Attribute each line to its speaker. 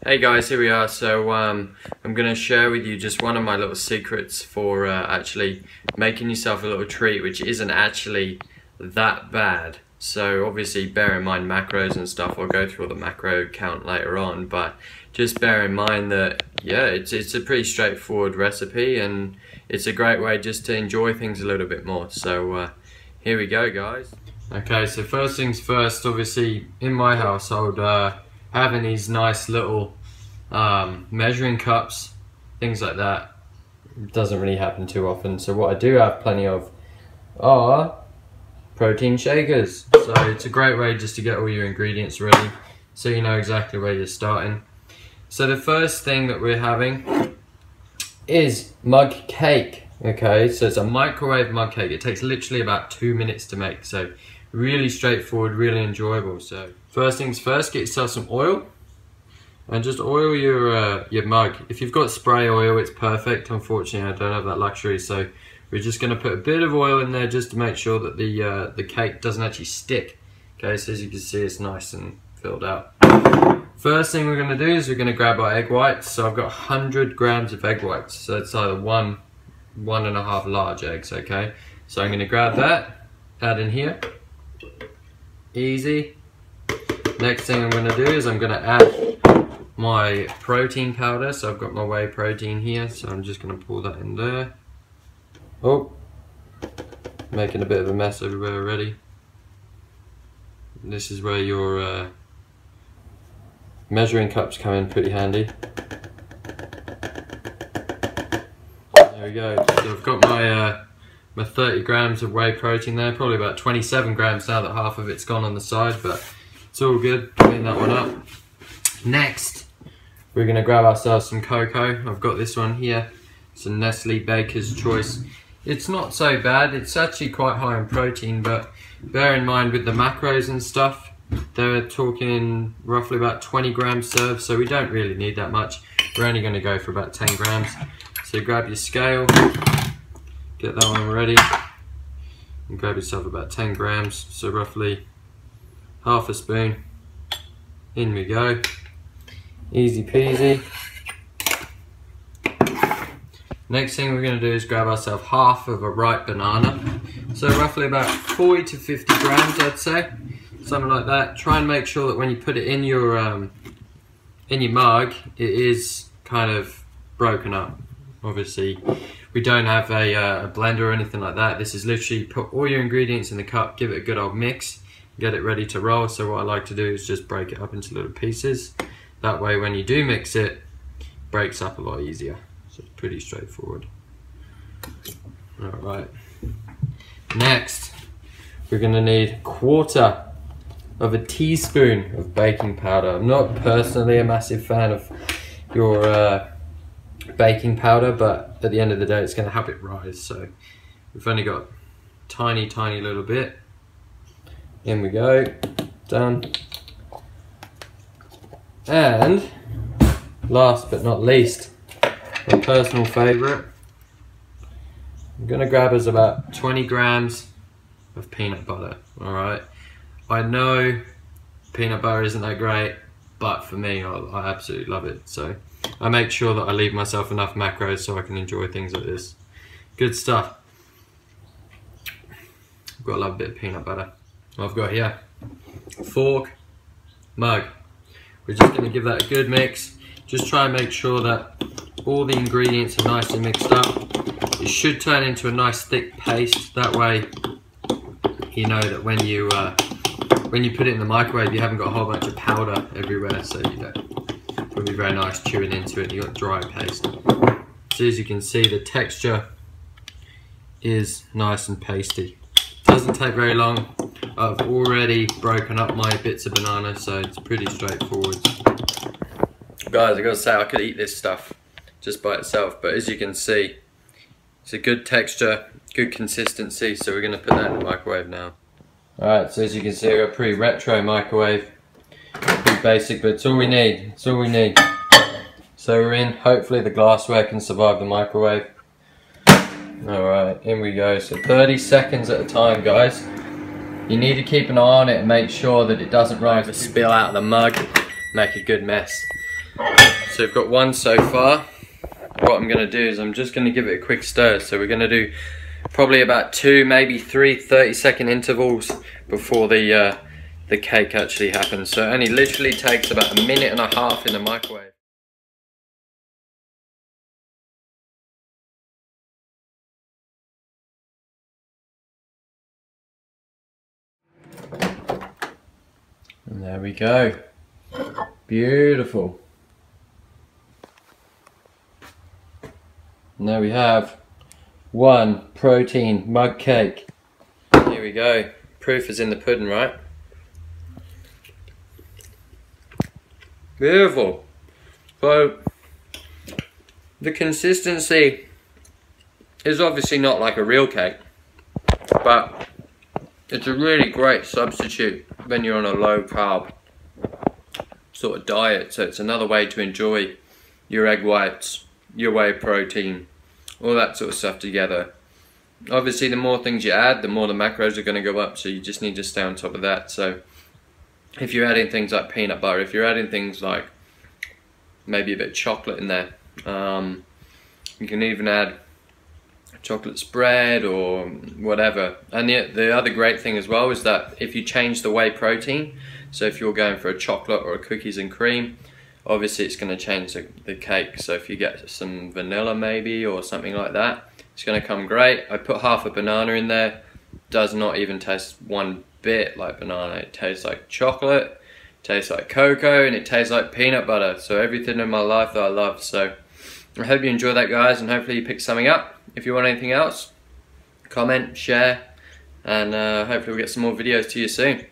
Speaker 1: Hey guys, here we are. So I'm going to share with you just one of my little secrets for actually making yourself a little treat, which isn't actually that bad. So obviously bear in mind macros and stuff. I'll go through all the macro count later on, but just bear in mind that yeah, it's a pretty straightforward recipe and it's a great way just to enjoy things a little bit more. So here we go, guys. Okay, so first things first, obviously in my household, having these nice little measuring cups, things like that, doesn't really happen too often. So what I do have plenty of are protein shakers. So it's a great way just to get all your ingredients ready so you know exactly where you're starting. So the first thing that we're having is mug cake. Okay, so it's a microwave mug cake. It takes literally about 2 minutes to make, so really straightforward, really enjoyable. So first things first, get yourself some oil and just oil your mug. If you've got spray oil, it's perfect. Unfortunately, I don't have that luxury, so we're just going to put a bit of oil in there just to make sure that the cake doesn't actually stick. Okay, so as you can see, it's nice and filled out. First thing we're going to do is we're going to grab our egg whites. So I've got 100 grams of egg whites, so it's either one and a half large eggs. Okay, so I'm going to grab that, add in here, easy. Next thing I'm going to do is I'm going to add my protein powder. So I've got my whey protein here, so I'm just going to pour that in there. Oh, making a bit of a mess everywhere already. This is where your measuring cups come in pretty handy. There we go. So I've got my 30 grams of whey protein there, probably about 27 grams now that half of it's gone on the side, but it's all good. Clean that one up. Next, we're going to grab ourselves some cocoa. I've got this one here. It's a Nestle Baker's Choice. It's not so bad. It's actually quite high in protein, but bear in mind with the macros and stuff, they're talking roughly about 20 grams served, so we don't really need that much. We're only going to go for about 10 grams. So grab your scale, get that one ready, and grab yourself about 10 grams, so roughly half a spoon. In we go. Easy peasy. Next thing we're going to do is grab ourselves half of a ripe banana. So roughly about 40 to 50 grams, I'd say. Something like that. Try and make sure that when you put it in your mug, it is kind of broken up. Obviously, we don't have a blender or anything like that. This is literally put all your ingredients in the cup, give it a good old mix, get it ready to roll. So what I like to do is just break it up into little pieces. That way when you do mix it, it breaks up a lot easier. So it's pretty straightforward. Alright. Next, we're going to need 1/4 of a teaspoon of baking powder. I'm not personally a massive fan of your baking powder, but at the end of the day it's going to help it rise. So we've only got tiny little bit. In we go. Done. And last but not least, my personal favourite, I'm going to grab us about 20 grams of peanut butter. Alright, I know peanut butter isn't that great, but for me I absolutely love it. So I make sure that I leave myself enough macros so I can enjoy things like this. Good stuff. I've got to love a bit of peanut butter. I've got here fork, mug. We're just going to give that a good mix. Just try and make sure that all the ingredients are nicely mixed up. It should turn into a nice thick paste. That way you know that when you put it in the microwave, you haven't got a whole bunch of powder everywhere, so you know it'll be very nice chewing into it. You got dry paste. So as you can see, the texture is nice and pasty. Doesn't take very long. I've already broken up my bits of banana, so it's pretty straightforward. Guys, I gotta say, I could eat this stuff just by itself, but as you can see, it's a good texture, good consistency, so we're gonna put that in the microwave now. Alright, so as you can see, I've got a pretty retro microwave. Pretty basic, but it's all we need. It's all we need. So we're in. Hopefully the glassware can survive the microwave. Alright, in we go. So 30 seconds at a time, guys. You need to keep an eye on it and make sure that it doesn't rise or spill out of the mug, make a good mess. So we've got one so far. What I'm going to do is I'm just going to give it a quick stir. So we're going to do probably about 2, maybe 3 30-second intervals before the cake actually happens. So it only literally takes about 1.5 minutes in the microwave. And there we go. Beautiful. And there we have one protein mug cake. Here we go. Proof is in the pudding, right? Beautiful. So the consistency is obviously not like a real cake, but it's a really great substitute when you're on a low carb sort of diet. So it's another way to enjoy your egg whites, your whey protein, all that sort of stuff together. Obviously the more things you add, the more the macros are going to go up, so you just need to stay on top of that. So if you're adding things like peanut butter, if you're adding things like maybe a bit of chocolate in there, you can even add chocolate spread or whatever. And the other great thing as well is that if you change the whey protein, so if you're going for a chocolate or a cookies and cream, obviously it's going to change the cake. So if you get some vanilla maybe or something like that, it's going to come great. I put half a banana in there. Does not even taste one bit like banana. It tastes like chocolate, tastes like cocoa, and it tastes like peanut butter. So everything in my life that I love. So I hope you enjoy that, guys, and hopefully you pick something up. If you want anything else, comment, share, and hopefully we'll get some more videos to you soon.